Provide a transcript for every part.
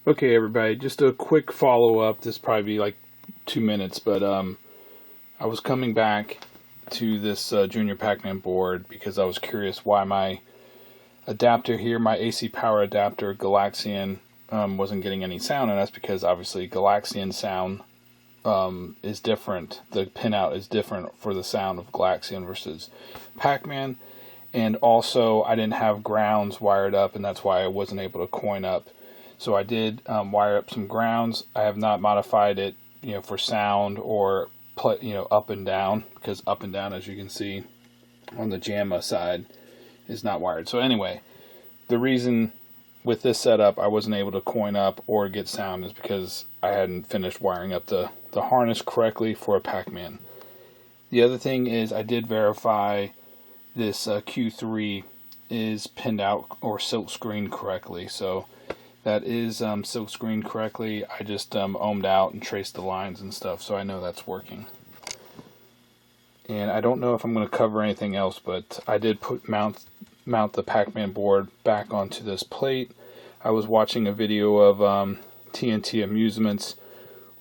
Okay, everybody, just a quick follow-up. This probably be like 2 minutes, but I was coming back to this Junior Pac-Man board because I was curious why my adapter here, my AC power adapter, Galaxian, wasn't getting any sound, and that's because obviously Galaxian sound is different. The pinout is different for the sound of Galaxian versus Pac-Man, and also I didn't have grounds wired up, and that's why I wasn't able to coin up. So I did wire up some grounds. I have not modified it, for sound or up and down, because up and down, as you can see on the JAMA side, is not wired. So anyway, the reason with this setup I wasn't able to coin up or get sound is because I hadn't finished wiring up the harness correctly for a Pac-Man. The other thing is I did verify this Q3 is pinned out or silk screened correctly. So that is silk screened correctly. I just ohmed out and traced the lines and stuff, so I know that's working. And I don't know if I'm going to cover anything else, but I did mount the Pac-Man board back onto this plate. I was watching a video of TNT Amusements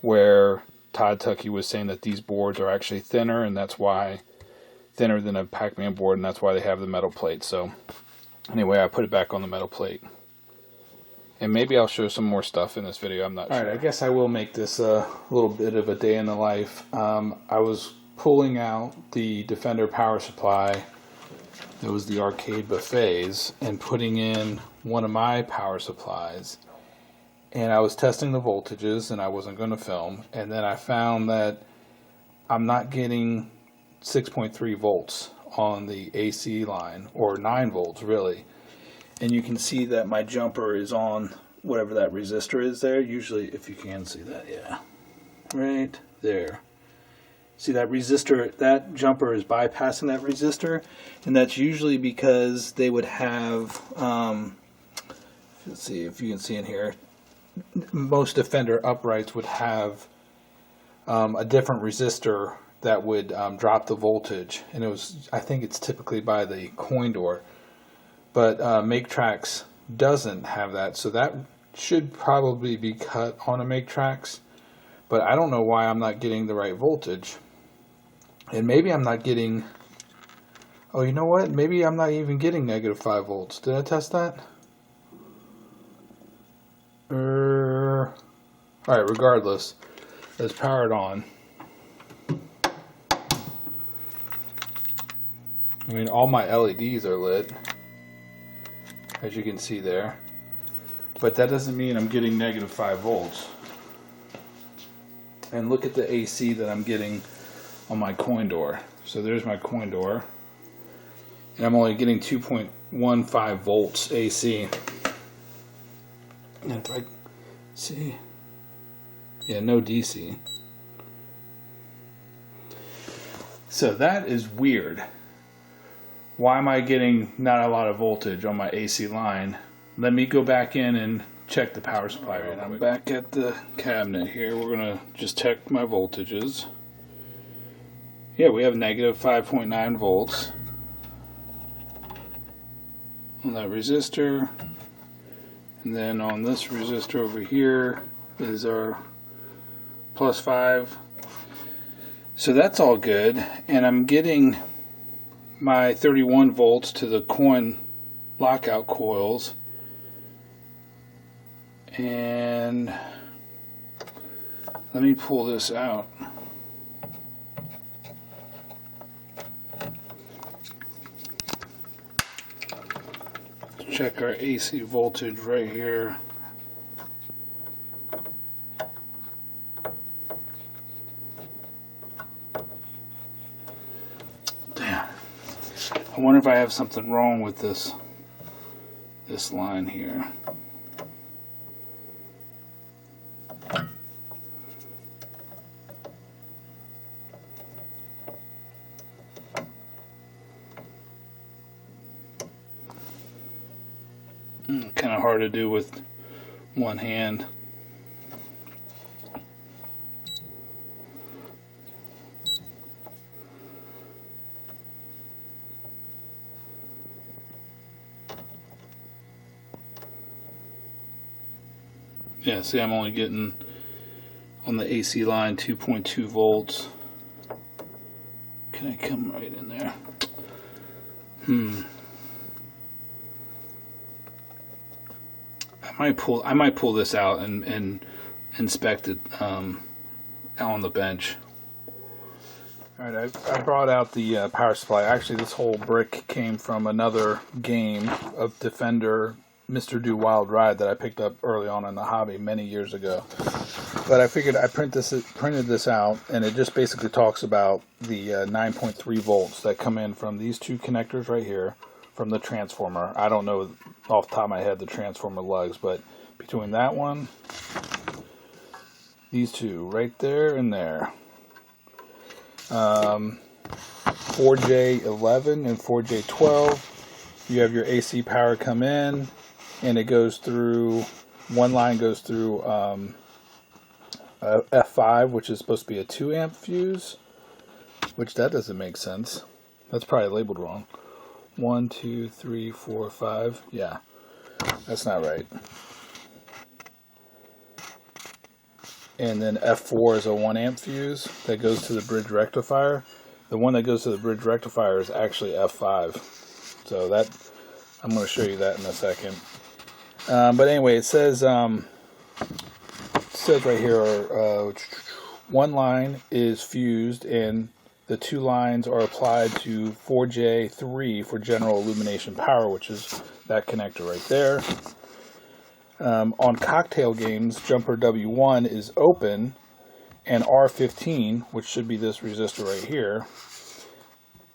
where Todd Tuckey was saying that these boards are actually thinner, and that's why thinner than a Pac-Man board, and that's why they have the metal plate. So anyway, I put it back on the metal plate. And maybe I'll show some more stuff in this video, I'm not sure. Alright, I guess I will make this a little bit of a day in the life. I was pulling out the Defender power supply, that was the arcade buffets, and putting in one of my power supplies. And I was testing the voltages, and I wasn't going to film. And then I found that I'm not getting 6.3 volts on the AC line, or 9 volts really. And you can see that my jumper is on whatever that resistor is there. Usually, if you can see that, yeah. Right there. See that resistor, that jumper is bypassing that resistor. And that's usually because they would have, let's see if you can see in here, most Defender uprights would have a different resistor that would drop the voltage. And I think it's typically by the coin door. But Make Trax doesn't have that, so that should probably be cut on a Make Trax. But I don't know why I'm not getting the right voltage. And maybe I'm not getting... Oh, you know what? Maybe I'm not even getting -5 volts. Did I test that? Alright, regardless. Let's power it on. I mean, all my LEDs are lit, as you can see there, but that doesn't mean I'm getting -5 volts. And look at the AC that I'm getting on my coin door. So there's my coin door, and I'm only getting 2.15 volts AC. And if I see, yeah, no DC. So that is weird. Why am I getting not a lot of voltage on my AC line? Let me go back in and check the power supply. Right, I'm back at the cabinet here. We're going to just check my voltages. Yeah, we have -5.9 volts on that resistor. And then on this resistor over here is our +5. So that's all good. And I'm getting my 31 volts to the coin lockout coils, and let me pull this out. Check our AC voltage right here. I wonder if I have something wrong with this line here. Kind of hard to do with one hand. Yeah, see, I'm only getting on the AC line 2.2 volts. Can I come right in there? I might pull this out and inspect it out on the bench. All right, I brought out the power supply. Actually, this whole brick came from another game of Defender Mr. Do Wild Ride that I picked up early on in the hobby many years ago. But I figured I printed this out, and it just basically talks about the 9.3 volts that come in from these two connectors right here from the transformer. I don't know off the top of my head the transformer lugs, but between that one, these two right there and there, 4J11 and 4J12, you have your AC power come in, and it goes through, one line goes through F5, which is supposed to be a 2 amp fuse, which that doesn't make sense. That's probably labeled wrong. 1, 2, 3, 4, 5. Yeah, that's not right. And then F4 is a 1 amp fuse that goes to the bridge rectifier. The one that goes to the bridge rectifier is actually F5. So that, I'm going to show you that in a second. But anyway, it says right here, one line is fused and the two lines are applied to 4J3 for general illumination power, which is that connector right there. On cocktail games, jumper W1 is open, and R15, which should be this resistor right here,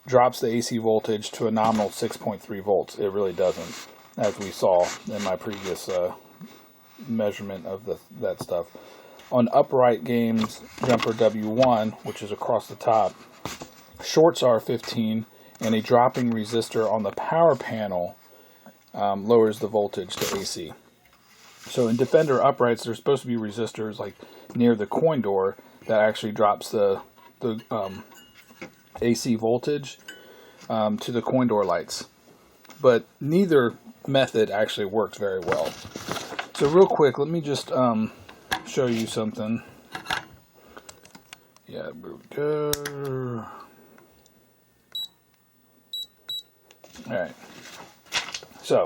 drops the AC voltage to a nominal 6.3 volts. It really doesn't, as we saw in my previous measurement of that stuff. On upright games, jumper W1, which is across the top, shorts R15, and a dropping resistor on the power panel lowers the voltage to AC. So in Defender uprights, there's supposed to be resistors like near the coin door that actually drops the AC voltage to the coin door lights. But neither method actually works very well. So real quick, let me just show you something. Yeah, here we go. Alright. So,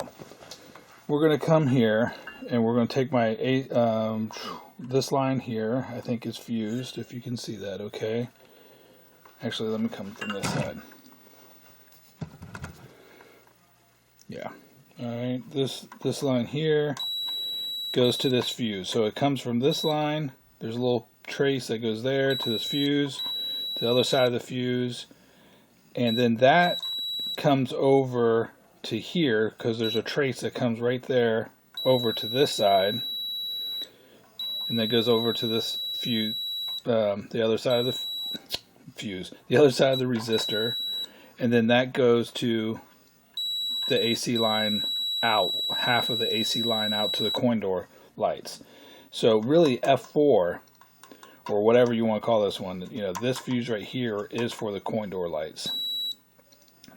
we're going to come here, and we're going to take my this line here, I think is fused, if you can see that, okay? Actually, let me come from this side. Yeah. Alright, this line here goes to this fuse. So it comes from this line, there's a little trace that goes there to this fuse, to the other side of the fuse, and then that comes over to here, because there's a trace that comes right there over to this side, and that goes over to this fuse, the other side of the fuse, the other side of the resistor, and then that goes to the AC line out, half of the AC line out to the coin door lights. So really F4, or whatever you want to call this one, you know, this fuse right here is for the coin door lights.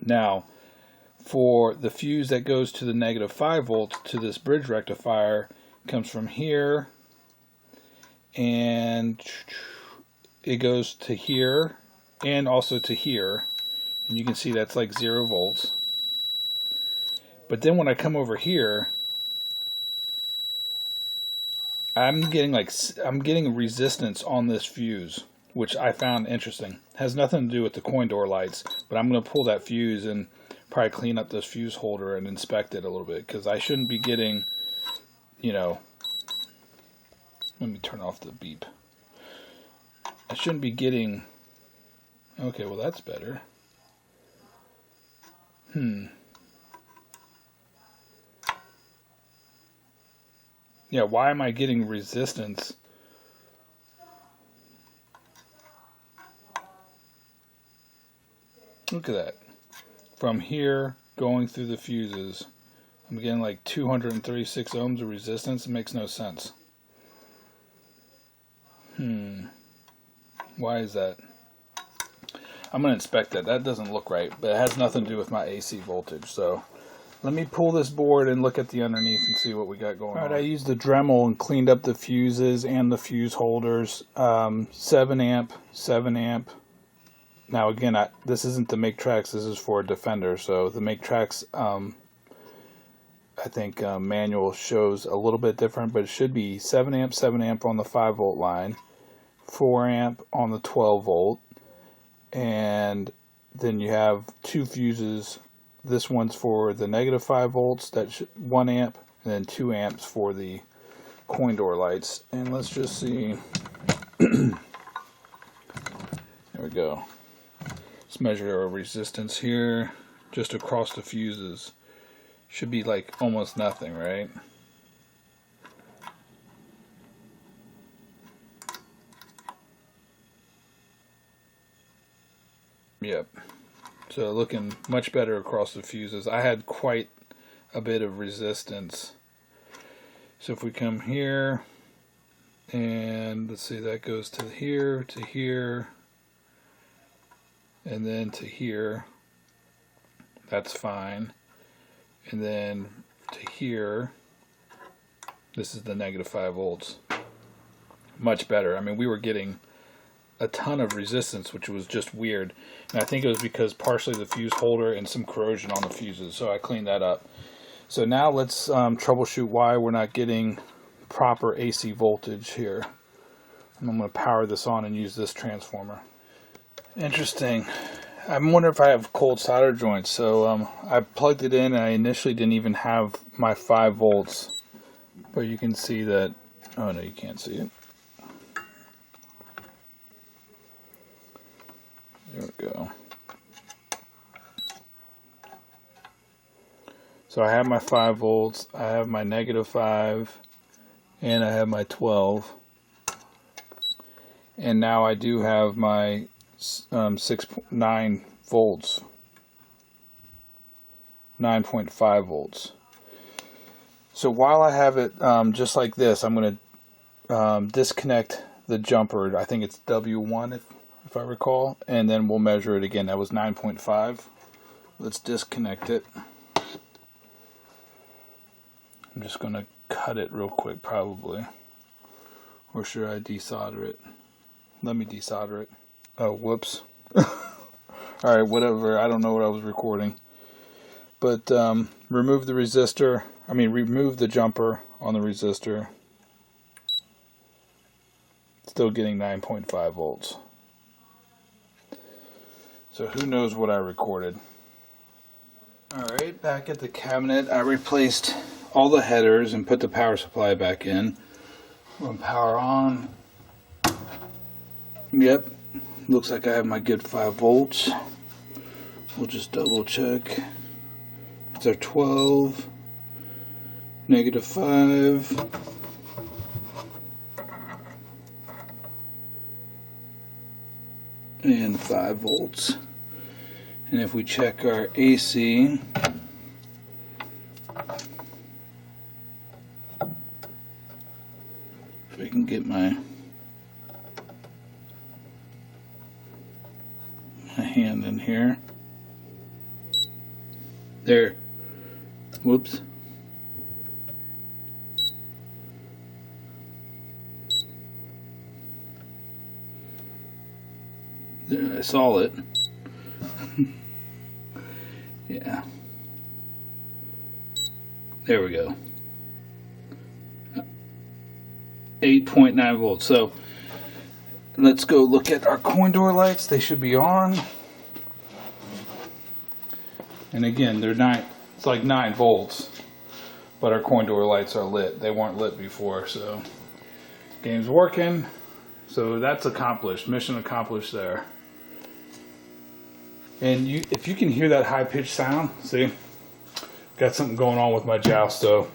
Now, for the fuse that goes to the negative 5 volts to this bridge rectifier, comes from here, and it goes to here, and also to here, and you can see that's like 0 volts. But then when I come over here, I'm getting resistance on this fuse, which I found interesting. Has nothing to do with the coin door lights, but I'm going to pull that fuse and probably clean up this fuse holder and inspect it a little bit, because I shouldn't be getting, you know, let me turn off the beep. I shouldn't be getting, okay, well that's better. Yeah, why am I getting resistance? Look at that. From here, going through the fuses, I'm getting like 236 ohms of resistance. It makes no sense. Why is that? I'm going to inspect that. That doesn't look right, but it has nothing to do with my AC voltage. So Let me pull this board and look at the underneath and see what we got going on. All right, I used the Dremel and cleaned up the fuses and the fuse holders. 7 amp, 7 amp. Now again, this isn't the Make Trax, this is for a Defender. So the Make Trax, I think manual shows a little bit different, but it should be 7 amp on the 5 volt line, 4 amp on the 12 volt, and then you have 2 fuses. This one's for the negative 5 volts, that's 1 amp, and then 2 amps for the coin door lights. And let's just see. There we go. Let's measure our resistance here, just across the fuses. Should be like almost nothing, right? Yep. So looking much better across the fuses. I had quite a bit of resistance. So if we come here, and let's see, that goes to here, and then to here. That's fine. And then to here, this is the negative 5 volts. Much better. I mean, we were getting a ton of resistance, which was just weird. And I think it was because partially the fuse holder and some corrosion on the fuses, so I cleaned that up. So now let's troubleshoot why we're not getting proper AC voltage here. And I'm going to power this on and use this transformer. Interesting. I'm wondering if I have cold solder joints. So I plugged it in and I initially didn't even have my 5 volts. But you can see that, oh no, you can't see it. There we go. So I have my 5 volts, I have my negative 5, and I have my 12. And now I do have my 6.9 volts, 9.5 volts. So while I have it just like this, I'm going to disconnect the jumper. I think it's W1 if I recall, and then we'll measure it again. That was 9.5. Let's disconnect it. I'm just going to cut it real quick probably. Or should I desolder it? Let me desolder it. Oh, whoops. Alright, whatever. I don't know what I was recording. But remove the resistor. Remove the jumper on the resistor. Still getting 9.5 volts. So who knows what I recorded. Alright, back at the cabinet, I replaced all the headers and put the power supply back in. Run power on. Yep, looks like I have my good 5 volts. We'll just double check. It's our 12, negative 5. And 5 volts. And if we check our AC, if I can get my hand in here. There. Whoops. There, I saw it. Yeah. There we go. 8.9 volts. So let's go look at our coin door lights. They should be on. And again, they're it's like 9 volts, but our coin door lights are lit. They weren't lit before, so game's working. So that's accomplished. Mission accomplished there. And if you can hear that high-pitched sound, see, got something going on with my joust, so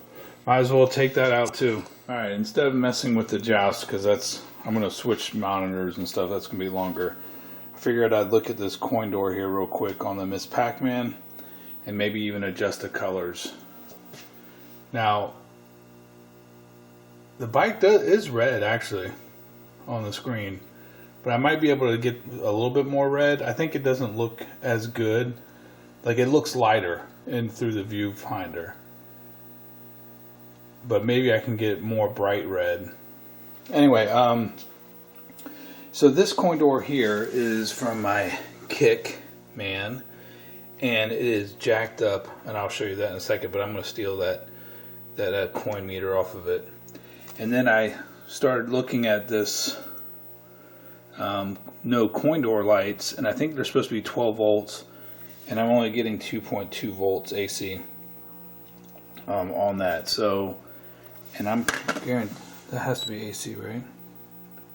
might as well take that out too. All right, instead of messing with the joust, because I'm going to switch monitors and stuff, that's going to be longer. I figured I'd look at this coin door here real quick on the Miss Pac-Man, and maybe even adjust the colors. Now, the bike is red actually on the screen, but I might be able to get a little bit more red. I think it doesn't look as good. Like, it looks lighter in through the viewfinder. But maybe I can get more bright red. Anyway, so this coin door here is from my Kick Man, and it is jacked up, and I'll show you that in a second, but I'm going to steal that coin meter off of it. And then I started looking at this no coin door lights, and I think they're supposed to be 12 volts, and I'm only getting 2.2 volts AC on that. So, and I'm guaranteed that has to be AC, right?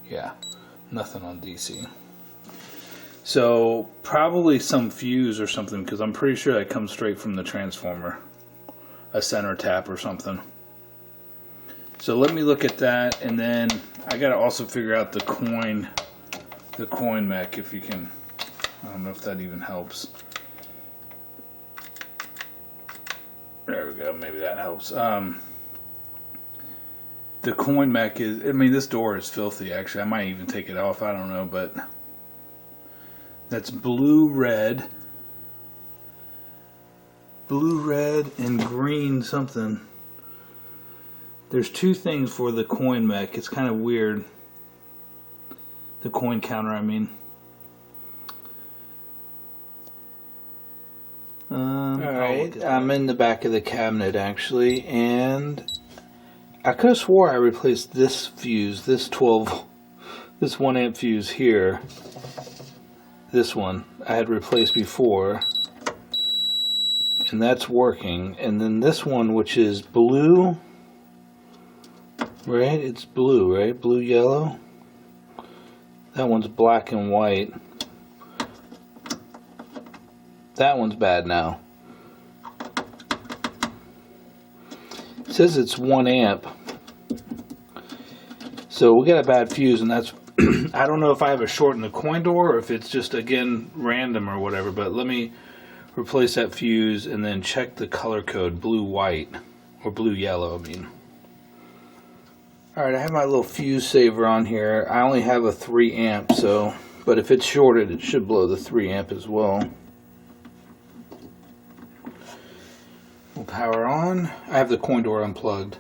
Yeah, nothing on DC. So probably some fuse or something, because I'm pretty sure that comes straight from the transformer, a center tap or something. So let me look at that, and then I gotta also figure out the coin mech, if you can. I don't know if that even helps. There we go, maybe that helps. The coin mech is, I mean, this door is filthy actually. I might even take it off, I don't know, but that's blue, red, and green something. There's two things for the coin mech. It's kind of weird. The coin counter, I mean. Alright, I'm in the back of the cabinet actually, and I could have swore I replaced this fuse, this 1 amp fuse here. This one I had replaced before, and that's working. And then this one, which is blue, right? It's blue, right? Blue, yellow. That one's black and white. That one's bad now. It says it's 1 amp. So we got a bad fuse, and that's I don't know if I have a short in the coin door or if it's just, again, random or whatever, but let me replace that fuse and then check the color code, blue-white, or blue-yellow, I mean. Alright, I have my little fuse saver on here. I only have a 3 amp, so, but if it's shorted, it should blow the 3 amp as well. We'll power on. I have the coin door unplugged.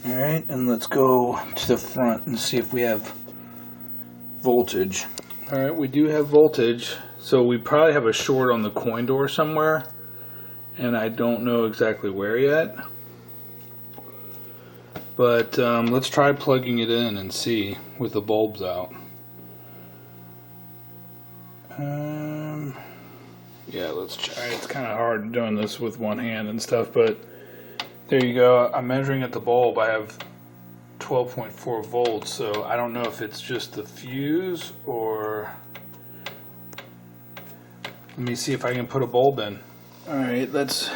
Alright, and let's go to the front and see if we have voltage. Alright, we do have voltage, so we probably have a short on the coin door somewhere, and I don't know exactly where yet. But let's try plugging it in and see with the bulbs out. Yeah, let's try. It's kind of hard doing this with one hand and stuff, but there you go. I'm measuring at the bulb. I have 12.4 volts, so I don't know if it's just the fuse or... Let me see if I can put a bulb in. Alright, let's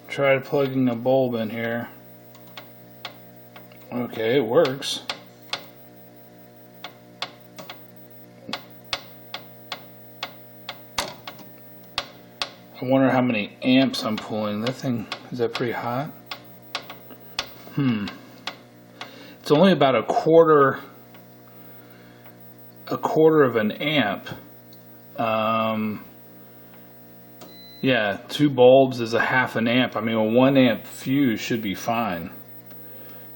try plugging a bulb in here. Okay, it works. I wonder how many amps I'm pulling. That thing, is that pretty hot? It's only about a quarter of an amp. Yeah, 2 bulbs is a half an amp. I mean, a 1 amp fuse should be fine.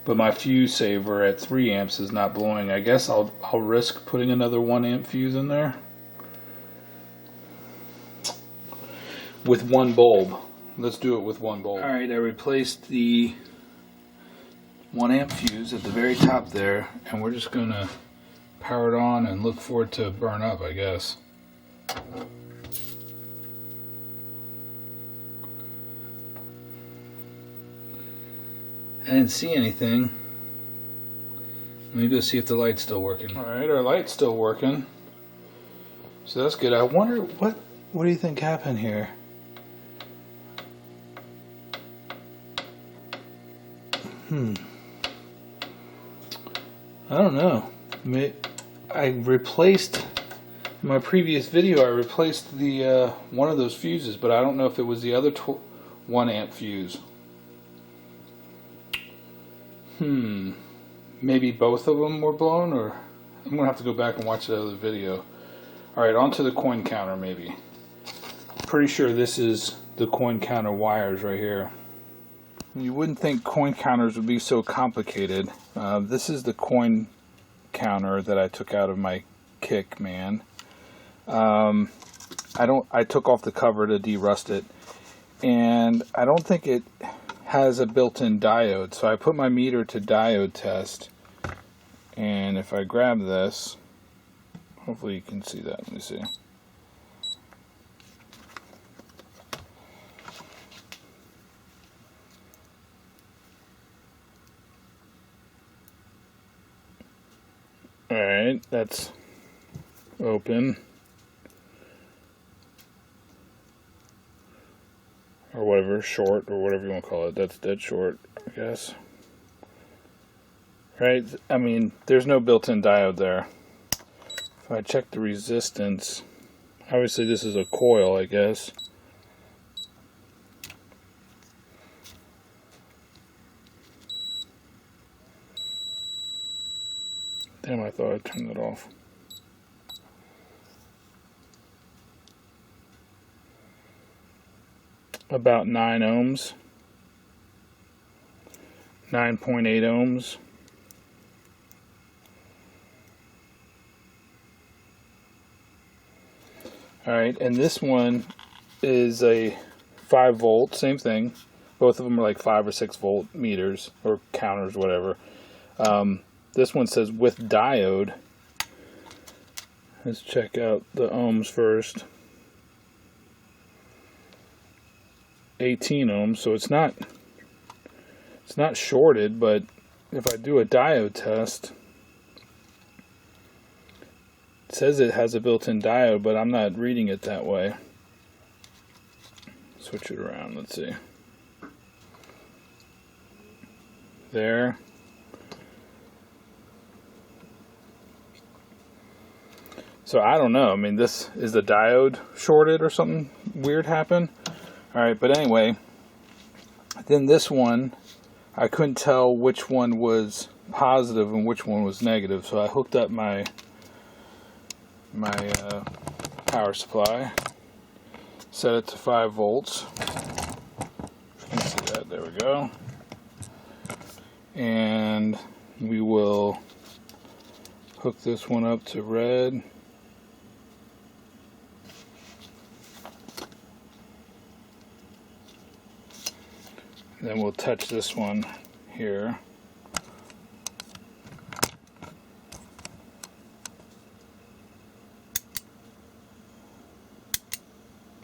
But my fuse saver at 3 amps is not blowing. I guess I'll risk putting another 1 amp fuse in there. With 1 bulb. Let's do it with 1 bulb. Alright, I replaced the 1 amp fuse at the very top there, and we're just going to power it on and look for it to burn up, I guess. I didn't see anything. Let me go see if the light's still working. Alright, our light's still working. So that's good. I wonder, what do you think happened here? I don't know. I replaced, in my previous video, I replaced the one of those fuses, but I don't know if it was the other 1 amp fuse. Maybe both of them were blown, or I'm gonna have to go back and watch the other video. Alright, on to the coin counter maybe. Pretty sure this is the coin counter wires right here. You wouldn't think coin counters would be so complicated. This is the coin counter that I took out of my kick, man. I took off the cover to de-rust it, and I don't think it has a built-in diode, so I put my meter to diode test, and if I grab this, hopefully you can see that. Let me see. Alright, that's open. Or whatever, short, or whatever you want to call it. That's dead short, I guess. Right? I mean, there's no built-in diode there. If I check the resistance, obviously this is a coil, I guess. Damn, I thought I turned it off. About 9 ohms. 9.8 ohms. Alright, and this one is a 5 volt, same thing. Both of them are like 5 or 6 volt meters, or counters, whatever. This one says with diode. Let's check out the ohms first. 18 ohms, so it's not shorted, but if I do a diode test, it says it has a built-in diode, but I'm not reading it that way. Switch it around, let's see. There. So I don't know. I mean, this is the diode shorted or something weird happened. Alright, but anyway, then this one, I couldn't tell which one was positive and which one was negative, so I hooked up my power supply, set it to 5 volts. You can see that, there we go. And we will hook this one up to red. Then we'll touch this one here.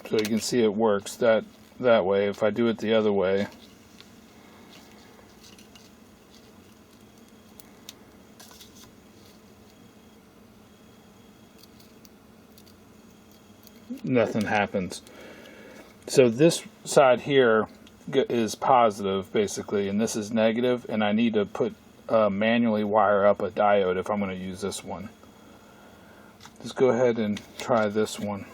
So you can see it works that way. If I do it the other way, nothing happens. So this side here is positive basically, and this is negative, and I need to put manually wire up a diode if I'm going to use this one. Let's go ahead and try this one.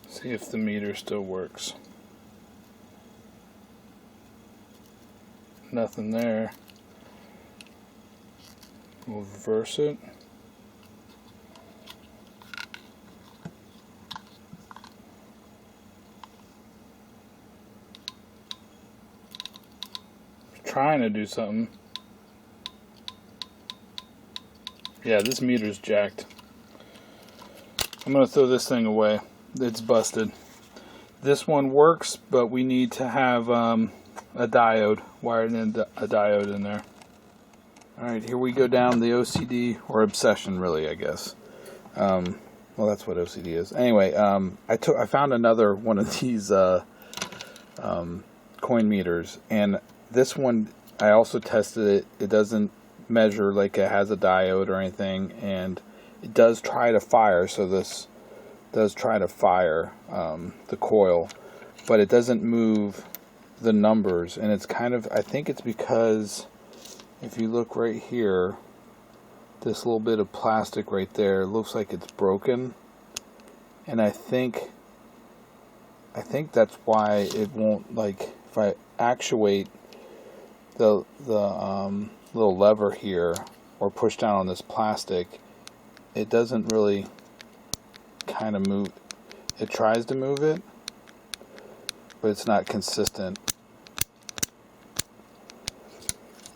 See if the meter still works. Nothing there. We'll reverse it. Trying to do something. Yeah, this meter's jacked. I'm gonna throw this thing away. It's busted. This one works, but we need to have a diode, wired in a diode in there. Alright, here we go down the OCD, or obsession really, I guess. Well, that's what OCD is. Anyway, I found another one of these coin meters, and this one, I also tested it. It doesn't measure like it has a diode or anything, and it does try to fire, so this does try to fire the coil, but it doesn't move the numbers, and it's kind of, I think it's because if you look right here, this little bit of plastic right there looks like it's broken, and I think that's why it won't, like, if I actuate, the little lever here, or push down on this plastic, it doesn't really kind of move. It tries to move it, but it's not consistent.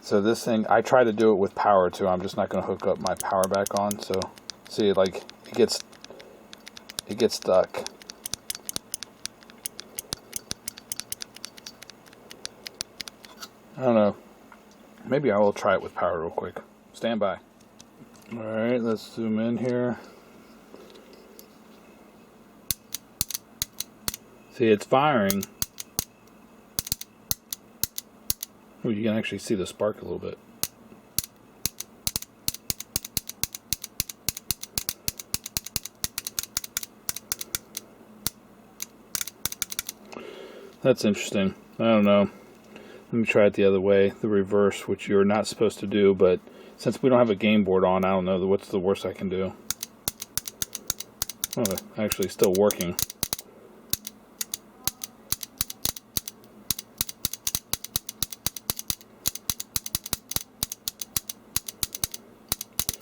So this thing, I try to do it with power too. I'm just not going to hook up my power back on. So see, like it gets stuck. I don't know. Maybe I will try it with power real quick. Stand by. All right, let's zoom in here. See, it's firing. Oh, you can actually see the spark a little bit. That's interesting. I don't know. Let me try it the other way, the reverse, which you're not supposed to do, but since we don't have a game board on, I don't know what's the worst I can do. Oh, actually still working.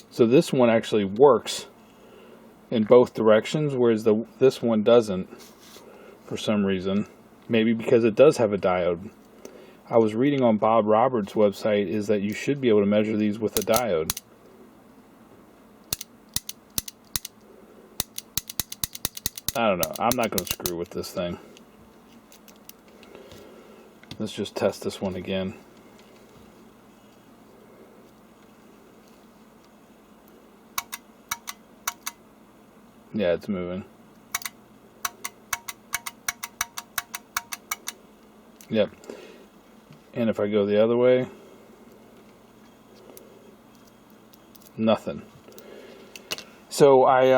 So this one actually works in both directions, whereas this one doesn't for some reason. Maybe because it does have a diode. I was reading on Bob Roberts' website is that you should be able to measure these with a diode. I don't know. I'm not going to screw with this thing. Let's just test this one again. Yeah, it's moving. Yep. And if I go the other way, nothing. So I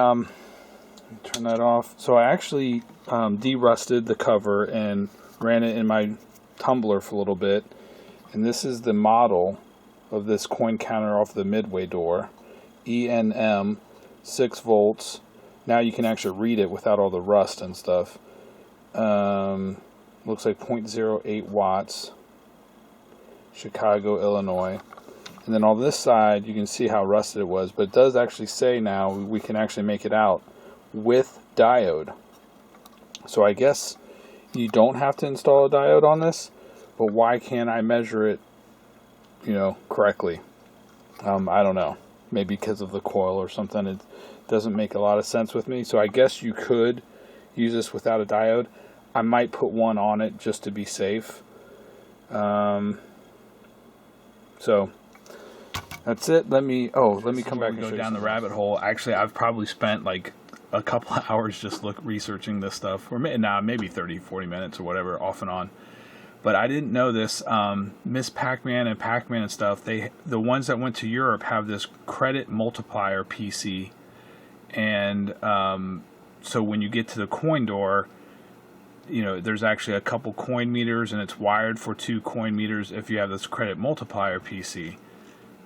turn that off. So I actually de-rusted the cover and ran it in my tumbler for a little bit. And this is the model of this coin counter off the Midway door. ENM, 6 volts. Now you can actually read it without all the rust and stuff. Looks like 0.08 watts. Chicago, Illinois. And then on this side, you can see how rusted it was. But it does actually say now we can actually make it out with diode. So I guess you don't have to install a diode on this. But why can't I measure it, correctly? I don't know. Maybe because of the coil or something. It doesn't make a lot of sense with me. So I guess you could use this without a diode. I might put one on it just to be safe. So that's it. Let me come back and go down the rabbit hole. Actually, I've probably spent like a couple of hours just researching this stuff, or maybe 30-40 minutes or whatever, off and on. But I didn't know this. Miss Pac-Man and Pac-Man and stuff, the ones that went to Europe have this credit multiplier PC. And so when you get to the coin door, there's actually a couple coin meters, and it's wired for 2 coin meters if you have this credit multiplier PC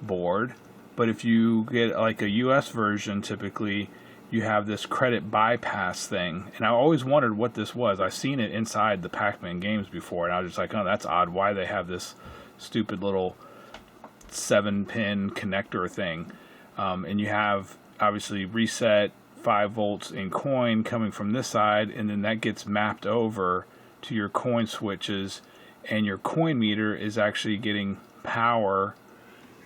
board. But if you get like a US version, typically you have this credit bypass thing. And I always wondered what this was. I've seen it inside the Pac-Man games before, and I was just like, oh, that's odd. Why they have this stupid little 7-pin connector thing. And you have obviously reset 5 volts in coin coming from this side, and then that gets mapped over to your coin switches, and your coin meter is actually getting power.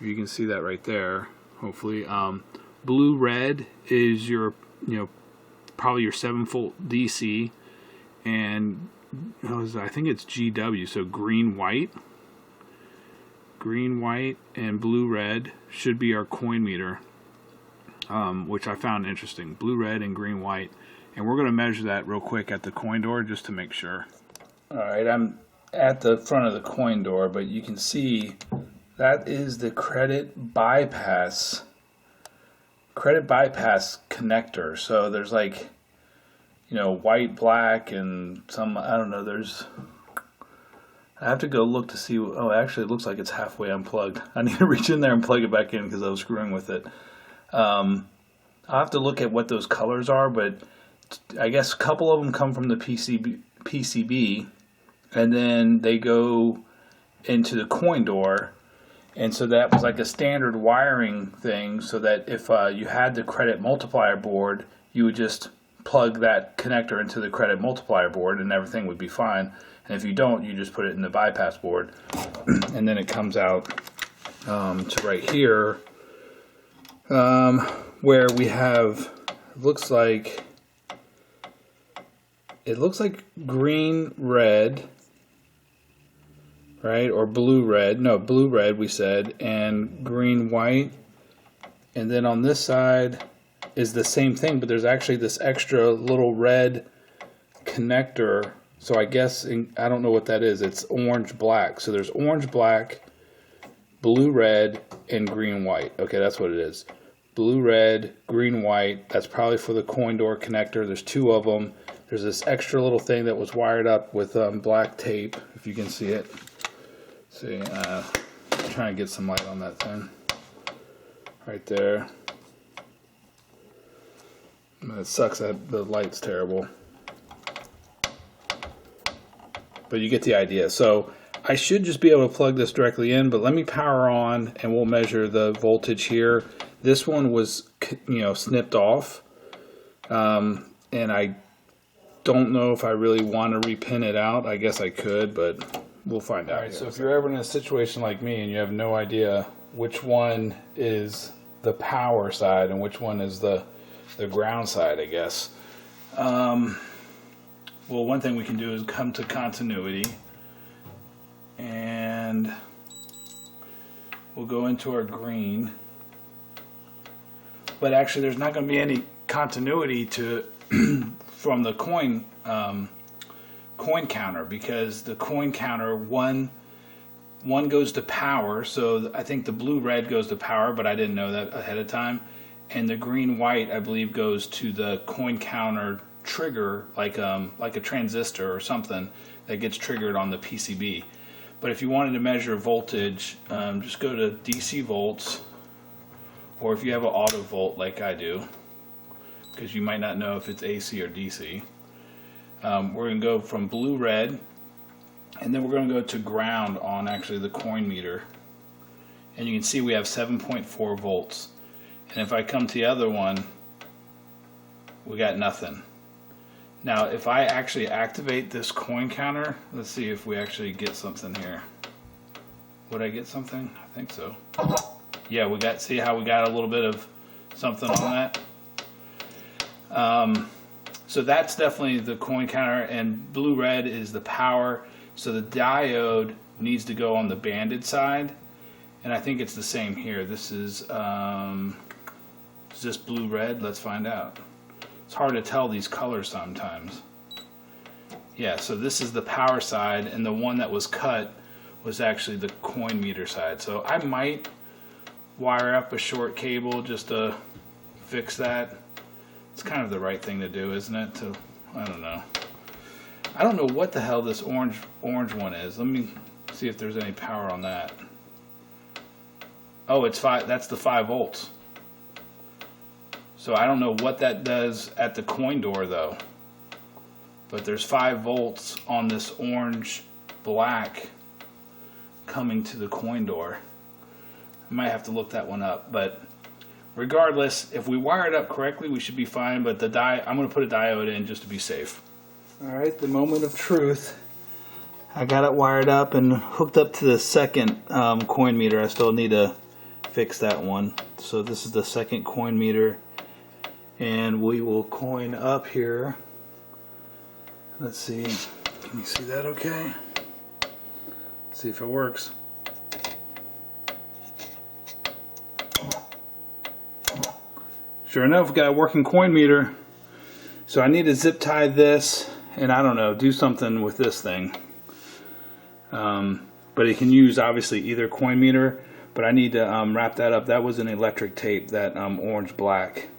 You can see that right there, hopefully. Blue red is your probably your 7-volt DC, and I think it's GW, so green white and blue red should be our coin meter. Which I found interesting. Blue, red, and green, white. And we're going to measure that real quick at the coin door just to make sure. Alright, I'm at the front of the coin door, but you can see that is the credit bypass connector. So there's like, white, black, and some, I don't know, I have to go look to see. Oh, actually it looks like it's halfway unplugged. I need to reach in there and plug it back in because I was screwing with it. I'll have to look at what those colors are, but I guess a couple of them come from the PCB, and then they go into the coin door. And so that was like a standard wiring thing, so that if you had the credit multiplier board, you would just plug that connector into the credit multiplier board and everything would be fine. And if you don't, you just put it in the bypass board. And then it comes out to right here, where we have, it looks like green, red, right? Or blue, red. No, blue, red, we said, and green, white. And then on this side is the same thing, but there's actually this extra little red connector. So I guess, I don't know what that is. It's orange, black. So there's orange, black, blue, red, and green, white. Okay, that's what it is. Blue, red, green, white. That's probably for the coin door connector. There's two of them. There's this extra little thing that was wired up with black tape, if you can see it. See, trying to get some light on that thing. Right there. It sucks that the light's terrible. But you get the idea. So I should just be able to plug this directly in, but let me power on and we'll measure the voltage here. This one was, snipped off. And I don't know if I really want to repin it out. I guess I could, but we'll find out. All right, so if you're ever in a situation like me and you have no idea which one is the power side and which one is the ground side, I guess. Well, one thing we can do is come to continuity, and we'll go into our green. But actually, there's not going to be any continuity to from the coin counter, because the coin counter one goes to power. So I think the blue red goes to power, but I didn't know that ahead of time. And the green white, I believe, goes to the coin counter trigger, like a transistor or something that gets triggered on the PCB. But if you wanted to measure voltage, just go to DC volts, or if you have an auto volt like I do, because you might not know if it's AC or DC. We're going to go from blue, red, and then we're going to go to ground on actually the coin meter. And you can see we have 7.4 volts. And if I come to the other one, we got nothing. Now, if I actually activate this coin counter, let's see if we actually get something here. Would I get something? I think so. Yeah, see how we got a little bit of something on that? So that's definitely the coin counter, and blue-red is the power. So the diode needs to go on the banded side, and I think it's the same here. This is this blue-red? Let's find out. It's hard to tell these colors sometimes. Yeah, so this is the power side, and the one that was cut was actually the coin meter side. So I might wire up a short cable just to fix that. It's kind of the right thing to do, isn't it? I don't know. I don't know what the hell this orange one is. Let me see if there's any power on that. Oh, it's 5. That's the 5 volts. So I don't know what that does at the coin door though. But there's 5 volts on this orange black coming to the coin door. I might have to look that one up, but regardless, if we wire it up correctly, we should be fine. But I'm going to put a diode in just to be safe. All right, the moment of truth. I got it wired up and hooked up to the second coin meter. I still need to fix that one. So this is the second coin meter, and we will coin up here. Let's see. Can you see that okay? Let's see if it works. Sure enough, we got a working coin meter. So I need to zip tie this, and I don't know, do something with this thing. But it can use obviously either coin meter, but I need to wrap that up. That was an electric tape, that orange black.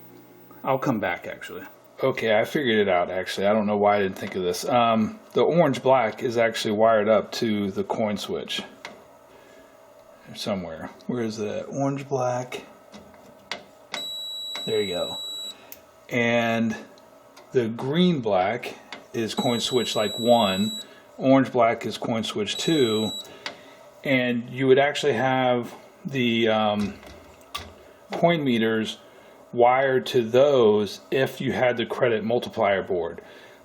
I'll come back actually. Okay, I figured it out actually. I don't know why I didn't think of this. The orange black is actually wired up to the coin switch. Somewhere. Where is that? Orange black. There you go. And the green black is coin switch like 1. Orange black is coin switch 2. and you would actually have the coin meters wired to those if you had the credit multiplier board.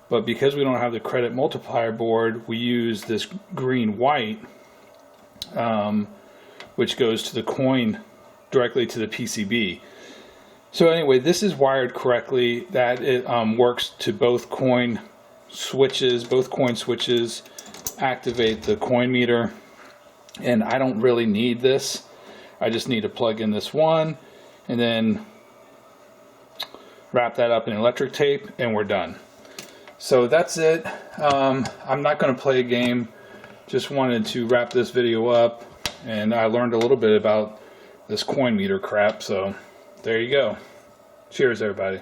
But because we don't have the credit multiplier board, we use this green-white, which goes to the coin directly to the PCB. So anyway, this is wired correctly, that it works to both coin switches. Both coin switches activate the coin meter, and I don't really need this. I just need to plug in this one and then wrap that up in electric tape, and we're done. So that's it. I'm not going to play a game, just wanted to wrap this video up, and I learned a little bit about this coin meter crap, so there you go. Cheers, everybody.